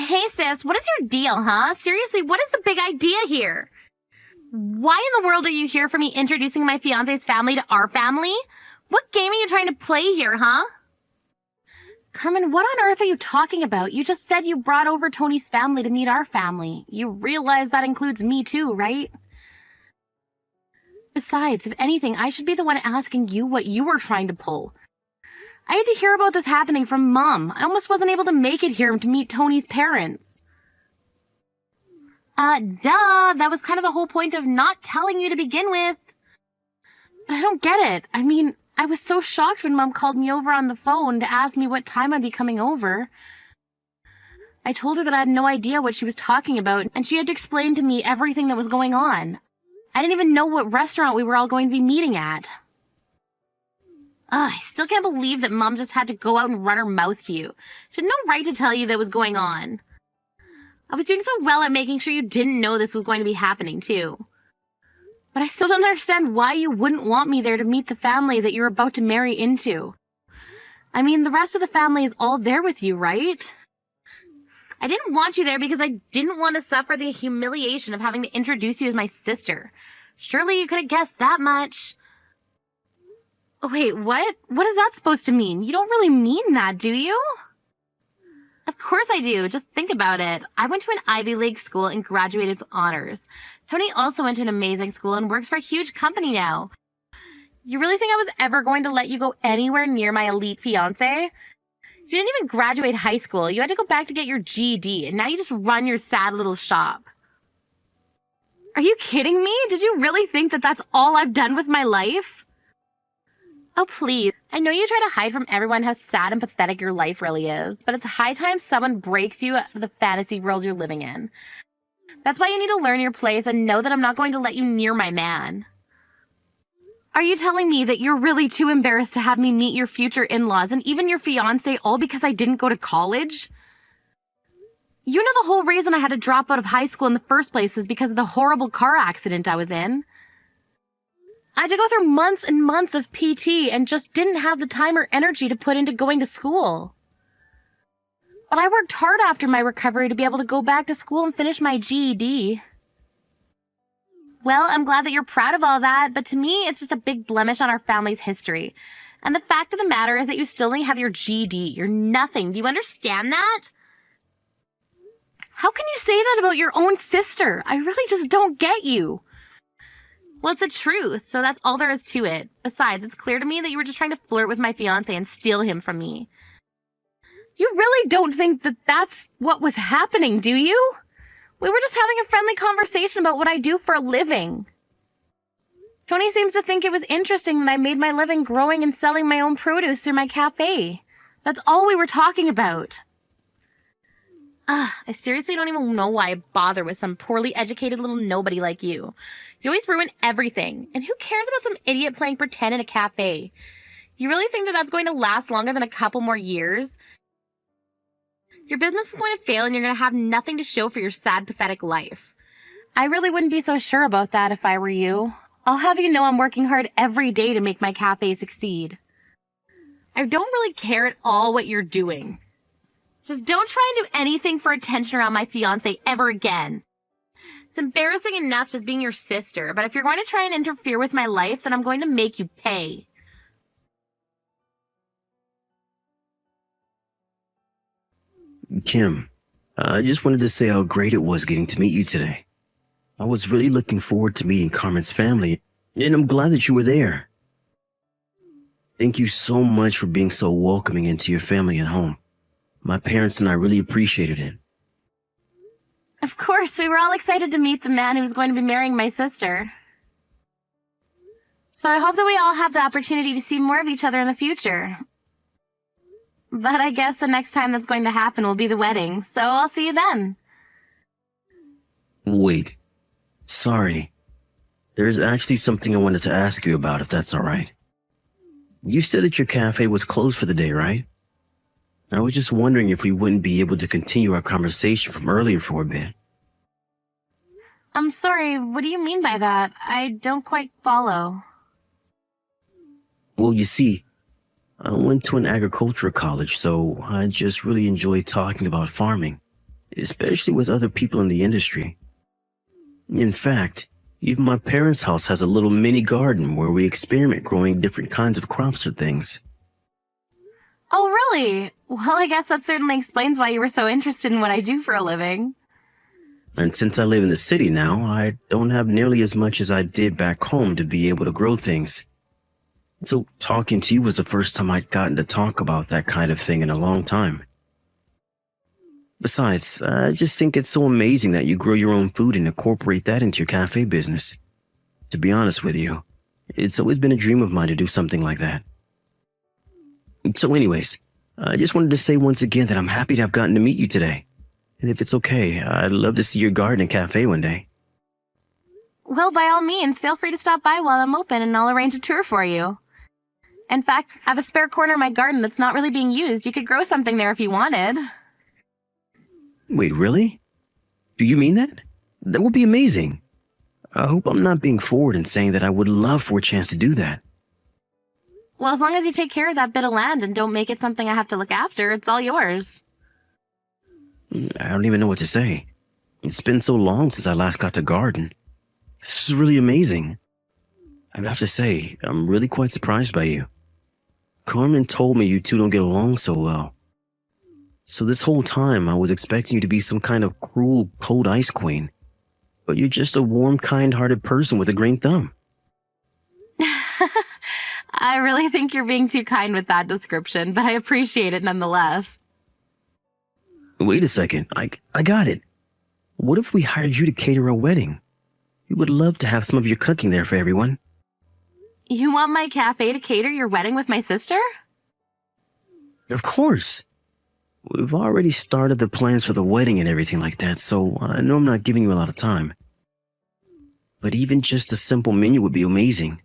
Hey sis, what is your deal, huh? Seriously, what is the big idea here? Why in the world are you here for me introducing my fiancé's family to our family? What game are you trying to play here, huh? Carmen, what on earth are you talking about? You just said you brought over Tony's family to meet our family. You realize that includes me too, right? Besides, if anything, I should be the one asking you what you were trying to pull. I had to hear about this happening from Mom. I almost wasn't able to make it here to meet Tony's parents. Duh, that was kind of the whole point of not telling you to begin with. But I don't get it. I mean, I was so shocked when Mom called me over on the phone to ask me what time I'd be coming over. I told her that I had no idea what she was talking about, and she had to explain to me everything that was going on. I didn't even know what restaurant we were all going to be meeting at. I still can't believe that Mom just had to go out and run her mouth to you. She had no right to tell you that was going on. I was doing so well at making sure you didn't know this was going to be happening, too. But I still don't understand why you wouldn't want me there to meet the family that you're about to marry into. I mean, the rest of the family is all there with you, right? I didn't want you there because I didn't want to suffer the humiliation of having to introduce you as my sister. Surely you could have guessed that much. Oh, wait, what? What is that supposed to mean? You don't really mean that, do you? Of course I do. Just think about it. I went to an Ivy League school and graduated with honors. Tony also went to an amazing school and works for a huge company now. You really think I was ever going to let you go anywhere near my elite fiancé? You didn't even graduate high school. You had to go back to get your GED, and now you just run your sad little shop. Are you kidding me? Did you really think that that's all I've done with my life? Oh, please. I know you try to hide from everyone how sad and pathetic your life really is, but it's high time someone breaks you out of the fantasy world you're living in. That's why you need to learn your place and know that I'm not going to let you near my man. Are you telling me that you're really too embarrassed to have me meet your future in-laws and even your fiancé all because I didn't go to college? You know the whole reason I had to drop out of high school in the first place was because of the horrible car accident I was in. I had to go through months and months of PT and just didn't have the time or energy to put into going to school. But I worked hard after my recovery to be able to go back to school and finish my GED. Well, I'm glad that you're proud of all that, but to me, it's just a big blemish on our family's history. And the fact of the matter is that you still only have your GED. You're nothing. Do you understand that? How can you say that about your own sister? I really just don't get you. Well, it's the truth, so that's all there is to it. Besides, it's clear to me that you were just trying to flirt with my fiancé and steal him from me. You really don't think that that's what was happening, do you? We were just having a friendly conversation about what I do for a living. Tony seems to think it was interesting that I made my living growing and selling my own produce through my cafe. That's all we were talking about. I seriously don't even know why I bother with some poorly educated little nobody like you. You always ruin everything. And who cares about some idiot playing pretend in a cafe? You really think that that's going to last longer than a couple more years? Your business is going to fail and you're going to have nothing to show for your sad, pathetic life. I really wouldn't be so sure about that if I were you. I'll have you know I'm working hard every day to make my cafe succeed. I don't really care at all what you're doing. Just don't try and do anything for attention around my fiancé ever again. It's embarrassing enough just being your sister, but if you're going to try and interfere with my life, then I'm going to make you pay. Kim, I just wanted to say how great it was getting to meet you today. I was really looking forward to meeting Carmen's family, and I'm glad that you were there. Thank you so much for being so welcoming into your family at home. My parents and I really appreciated it. Of course, we were all excited to meet the man who was going to be marrying my sister. So I hope that we all have the opportunity to see more of each other in the future. But I guess the next time that's going to happen will be the wedding, so I'll see you then. Wait. Sorry. There's actually something I wanted to ask you about, if that's all right. You said that your cafe was closed for the day, right? I was just wondering if we wouldn't be able to continue our conversation from earlier for a bit. I'm sorry, what do you mean by that? I don't quite follow. Well, you see, I went to an agricultural college, so I just really enjoyed talking about farming, especially with other people in the industry. In fact, even my parents' house has a little mini garden where we experiment growing different kinds of crops or things. Oh, really? Well, I guess that certainly explains why you were so interested in what I do for a living. And since I live in the city now, I don't have nearly as much as I did back home to be able to grow things. So talking to you was the first time I'd gotten to talk about that kind of thing in a long time. Besides, I just think it's so amazing that you grow your own food and incorporate that into your cafe business. To be honest with you, it's always been a dream of mine to do something like that. So anyways, I just wanted to say once again that I'm happy to have gotten to meet you today. And if it's okay, I'd love to see your garden and cafe one day. Well, by all means, feel free to stop by while I'm open and I'll arrange a tour for you. In fact, I have a spare corner in my garden that's not really being used. You could grow something there if you wanted. Wait, really? Do you mean that? That would be amazing. I hope I'm not being forward in saying that I would love for a chance to do that. Well, as long as you take care of that bit of land and don't make it something I have to look after, it's all yours. I don't even know what to say. It's been so long since I last got to garden. This is really amazing. I have to say, I'm really quite surprised by you. Carmen told me you two don't get along so well. So this whole time I was expecting you to be some kind of cruel, cold ice queen. But you're just a warm, kind-hearted person with a green thumb. I really think you're being too kind with that description, but I appreciate it nonetheless. Wait a second, I got it. What if we hired you to cater a wedding? We would love to have some of your cooking there for everyone. You want my cafe to cater your wedding with my sister? Of course. We've already started the plans for the wedding and everything like that, so I know I'm not giving you a lot of time. But even just a simple menu would be amazing.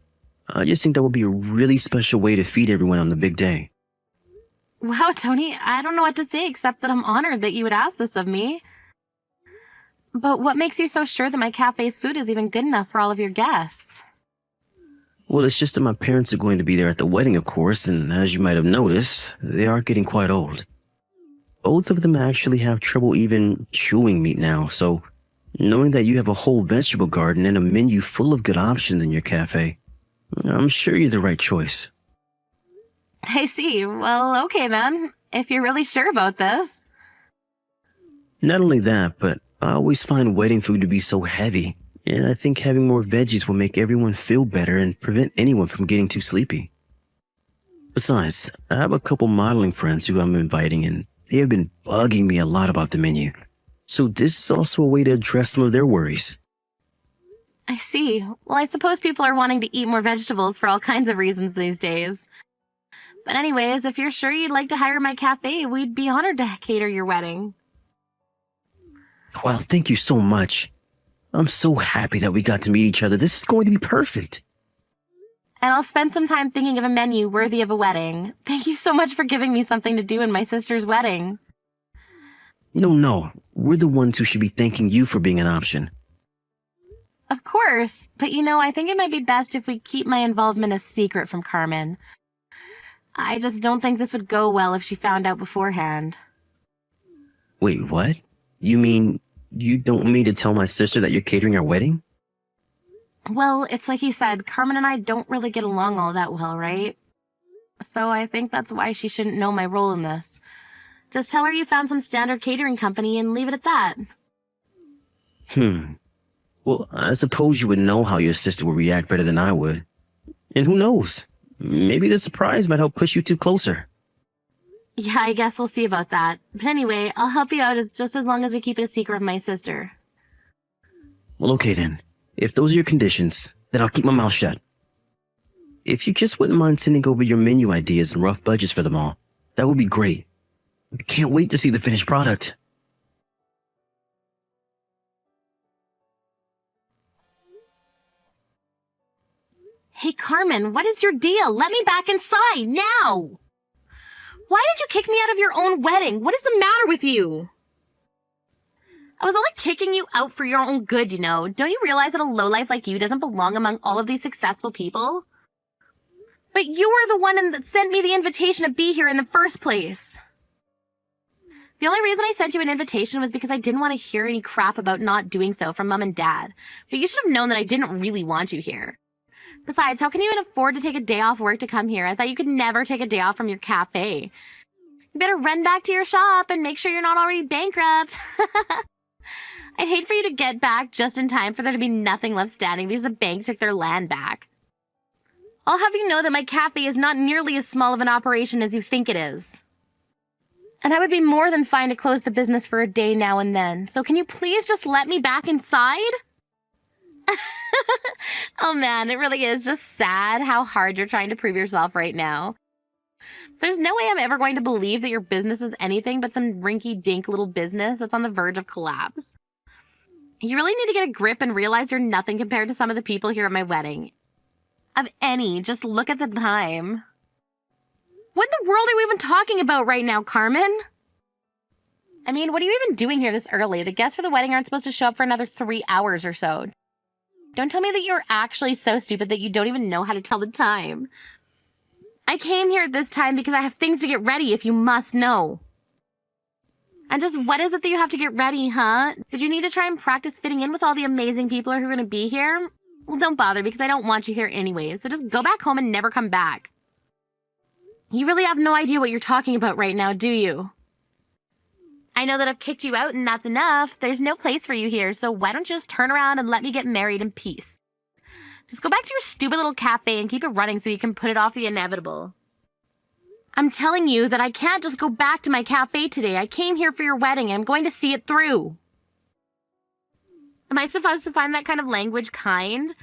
I just think that would be a really special way to feed everyone on the big day. Wow, Tony, I don't know what to say except that I'm honored that you would ask this of me. But what makes you so sure that my cafe's food is even good enough for all of your guests? Well, it's just that my parents are going to be there at the wedding, of course, and as you might have noticed, they are getting quite old. Both of them actually have trouble even chewing meat now, so knowing that you have a whole vegetable garden and a menu full of good options in your cafe, I'm sure you're the right choice. I see. Well, okay then, if you're really sure about this. Not only that, but I always find wedding food to be so heavy, and I think having more veggies will make everyone feel better and prevent anyone from getting too sleepy. Besides, I have a couple modeling friends who I'm inviting, and they have been bugging me a lot about the menu. So this is also a way to address some of their worries. I see. Well, I suppose people are wanting to eat more vegetables for all kinds of reasons these days. But anyways, if you're sure you'd like to hire my cafe, we'd be honored to cater your wedding. Well, thank you so much. I'm so happy that we got to meet each other. This is going to be perfect. And I'll spend some time thinking of a menu worthy of a wedding. Thank you so much for giving me something to do in my sister's wedding. No. We're the ones who should be thanking you for being an option. Of course, but I think it might be best if we keep my involvement a secret from Carmen. I just don't think this would go well if she found out beforehand. Wait, what? You mean you don't want me to tell my sister that you're catering our wedding? Well, it's like you said, Carmen and I don't really get along all that well, right? So I think that's why she shouldn't know my role in this. Just tell her you found some standard catering company and leave it at that. Well, I suppose you would know how your sister would react better than I would. And who knows? Maybe the surprise might help push you two closer. Yeah, I guess we'll see about that. But anyway, I'll help you out just as long as we keep it a secret from my sister. Well, okay then. If those are your conditions, then I'll keep my mouth shut. If you just wouldn't mind sending over your menu ideas and rough budgets for them all, that would be great. I can't wait to see the finished product. Hey, Carmen, what is your deal? Let me back inside, now! Why did you kick me out of your own wedding? What is the matter with you? I was only kicking you out for your own good, Don't you realize that a lowlife like you doesn't belong among all of these successful people? But you were the one that sent me the invitation to be here in the first place. The only reason I sent you an invitation was because I didn't want to hear any crap about not doing so from Mom and Dad. But you should have known that I didn't really want you here. Besides, how can you even afford to take a day off work to come here? I thought you could never take a day off from your cafe. You better run back to your shop and make sure you're not already bankrupt. I'd hate for you to get back just in time for there to be nothing left standing because the bank took their land back. I'll have you know that my cafe is not nearly as small of an operation as you think it is. And I would be more than fine to close the business for a day now and then. So can you please just let me back inside? Oh man, it really is just sad how hard you're trying to prove yourself right now. There's no way I'm ever going to believe that your business is anything but some rinky-dink little business that's on the verge of collapse. You really need to get a grip and realize you're nothing compared to some of the people here at my wedding. Of any, just look at the time. What in the world are we even talking about right now, Carmen? I mean, what are you even doing here this early? The guests for the wedding aren't supposed to show up for another 3 hours or so. Don't tell me that you're actually so stupid that you don't even know how to tell the time. I came here at this time because I have things to get ready, if you must know. And just what is it that you have to get ready, huh? Did you need to try and practice fitting in with all the amazing people who are going to be here? Well, don't bother because I don't want you here anyways, so just go back home and never come back. You really have no idea what you're talking about right now, do you? I know that I've kicked you out and that's enough. There's no place for you here, so why don't you just turn around and let me get married in peace? Just go back to your stupid little cafe and keep it running so you can put it off the inevitable. I'm telling you that I can't just go back to my cafe today. I came here for your wedding and I'm going to see it through. Am I supposed to find that kind of language kind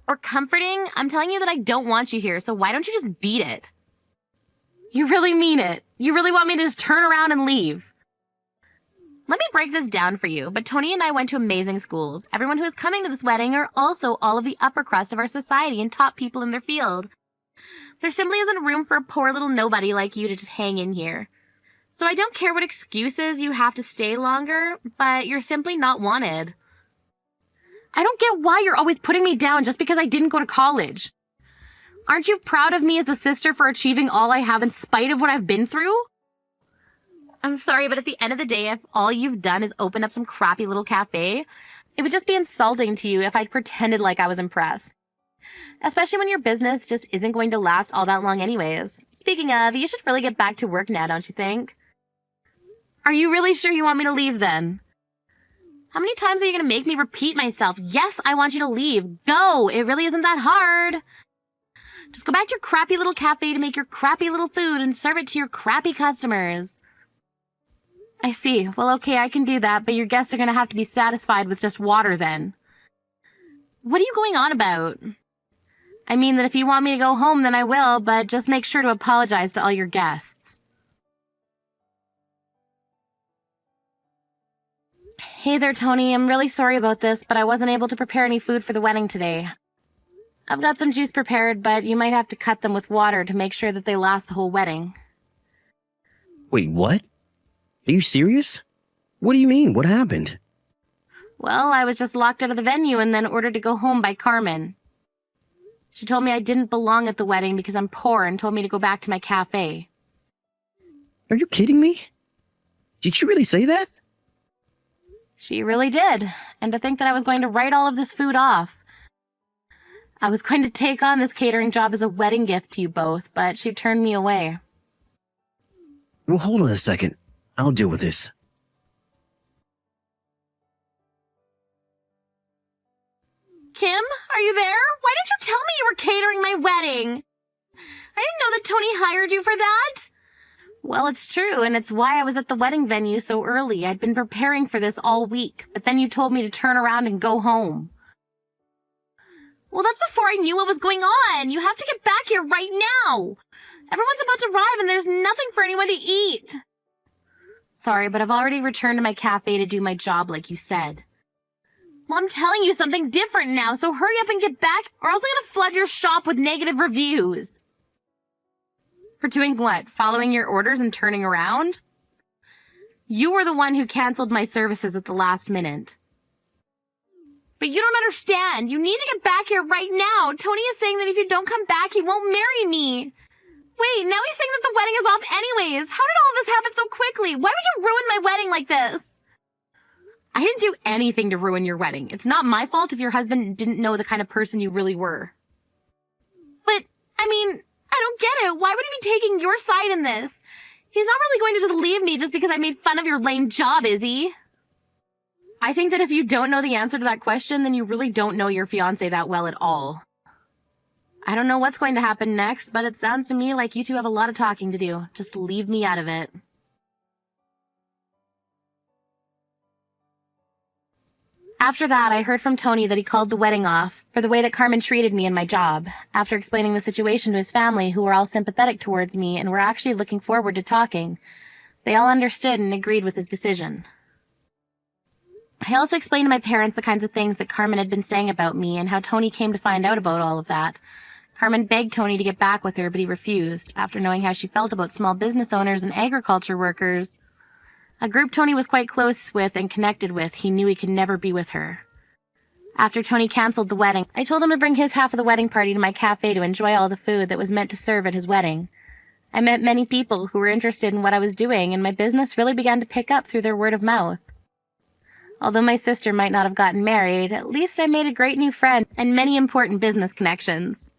or comforting? I'm telling you that I don't want you here, so why don't you just beat it? You really mean it. You really want me to just turn around and leave. Let me break this down for you, but Tony and I went to amazing schools. Everyone who is coming to this wedding are also all of the upper crust of our society and top people in their field. There simply isn't room for a poor little nobody like you to just hang in here. So I don't care what excuses you have to stay longer, but you're simply not wanted. I don't get why you're always putting me down just because I didn't go to college. Aren't you proud of me as a sister for achieving all I have in spite of what I've been through? I'm sorry, but at the end of the day, if all you've done is open up some crappy little cafe, it would just be insulting to you if I'd pretended like I was impressed. Especially when your business just isn't going to last all that long anyways. Speaking of, you should really get back to work now, don't you think? Are you really sure you want me to leave then? How many times are you going to make me repeat myself? Yes, I want you to leave. Go! It really isn't that hard. Just go back to your crappy little cafe to make your crappy little food and serve it to your crappy customers. I see. Well, okay, I can do that, but your guests are going to have to be satisfied with just water then. What are you going on about? I mean that if you want me to go home, then I will, but just make sure to apologize to all your guests. Hey there, Tony. I'm really sorry about this, but I wasn't able to prepare any food for the wedding today. I've got some juice prepared, but you might have to cut them with water to make sure that they last the whole wedding. Wait, what? Are you serious? What do you mean? What happened? Well, I was just locked out of the venue and then ordered to go home by Carmen. She told me I didn't belong at the wedding because I'm poor and told me to go back to my cafe. Are you kidding me? Did she really say that? She really did. And to think that I was going to write all of this food off. I was going to take on this catering job as a wedding gift to you both, but she turned me away. Well, hold on a second. I'll deal with this. Kim, are you there? Why didn't you tell me you were catering my wedding? I didn't know that Tony hired you for that. Well, it's true, and it's why I was at the wedding venue so early. I'd been preparing for this all week, but then you told me to turn around and go home. Well, that's before I knew what was going on. You have to get back here right now. Everyone's about to arrive and there's nothing for anyone to eat. Sorry, but I've already returned to my cafe to do my job like you said. Well, I'm telling you something different now, so hurry up and get back or else I'm going to flood your shop with negative reviews. For doing what? Following your orders and turning around? You were the one who canceled my services at the last minute. But you don't understand. You need to get back here right now. Tony is saying that if you don't come back, he won't marry me. Wait, now he's saying that the wedding is off anyways. How did all of this happen so quickly? Why would you ruin my wedding like this? I didn't do anything to ruin your wedding. It's not my fault if your husband didn't know the kind of person you really were. But, I mean, I don't get it. Why would he be taking your side in this? He's not really going to just leave me just because I made fun of your lame job, is he? I think that if you don't know the answer to that question, then you really don't know your fiancé that well at all. I don't know what's going to happen next, but it sounds to me like you two have a lot of talking to do. Just leave me out of it. After that, I heard from Tony that he called the wedding off for the way that Carmen treated me and my job, after explaining the situation to his family, who were all sympathetic towards me and were actually looking forward to talking. They all understood and agreed with his decision. I also explained to my parents the kinds of things that Carmen had been saying about me and how Tony came to find out about all of that. Carmen begged Tony to get back with her, but he refused, after knowing how she felt about small business owners and agriculture workers. A group Tony was quite close with and connected with, he knew he could never be with her. After Tony canceled the wedding, I told him to bring his half of the wedding party to my cafe to enjoy all the food that was meant to serve at his wedding. I met many people who were interested in what I was doing, and my business really began to pick up through their word of mouth. Although my sister might not have gotten married, at least I made a great new friend and many important business connections.